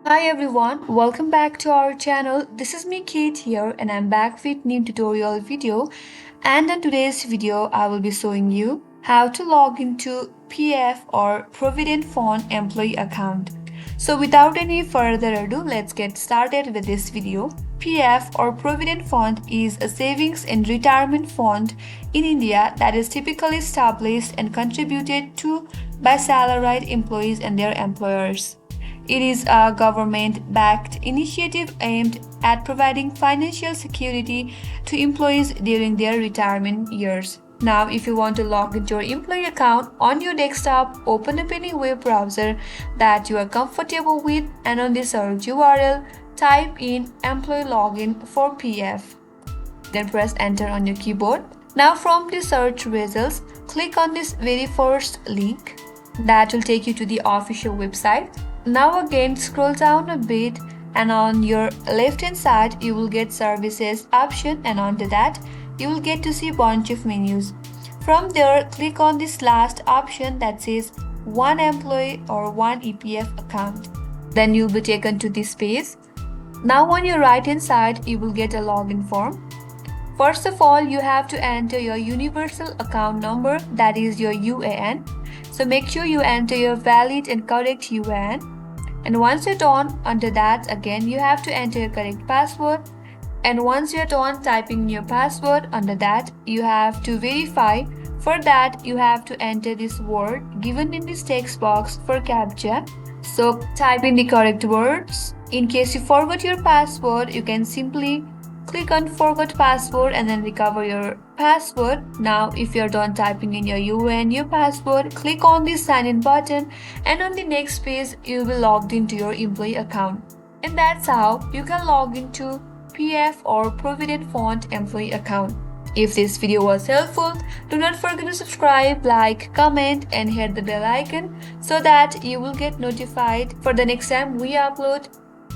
Hi everyone, welcome back to our channel. This is me Kate here and I'm back with new tutorial video. And in today's video I will be showing you how to log into PF or Provident Fund employee account. So without any further ado, let's get started with this video. PF or Provident Fund is a savings and retirement fund in India that is typically established and contributed to by salaried employees and their employers. It is a government-backed initiative aimed at providing financial security to employees during their retirement years. Now, if you want to log into your employee account on your desktop, open up any web browser that you are comfortable with and on the search URL, type in employee login for PF. Then press enter on your keyboard. Now from the search results, click on this very first link that will take you to the official website. Now again scroll down a bit and on your left hand side you will get services option, and under that you will get to see bunch of menus. From there click on this last option that says one employee or one EPF account. Then you'll be taken to this page. Now on your right hand side you will get a login form. First of all, you have to enter your universal account number, that is your UAN. So make sure you enter your valid and correct UAN. And once you're done, under that again you have to enter your correct password. And once you're done typing your password, under that you have to verify. For that you have to enter this word given in this text box for CAPTCHA. So type in the correct words. In case you forgot your password, you can simply click on forgot password and then recover your password. Now if you're done typing in your UAN, your password, click on the sign in button and on the next page you'll be logged into your employee account. And that's how you can log into PF or Provident Fund employee account. If this video was helpful, do not forget to subscribe, like, comment and hit the bell icon so that you will get notified for the next time we upload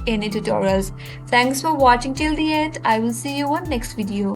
any tutorials. Thanks for watching till the end. I will see you on next video.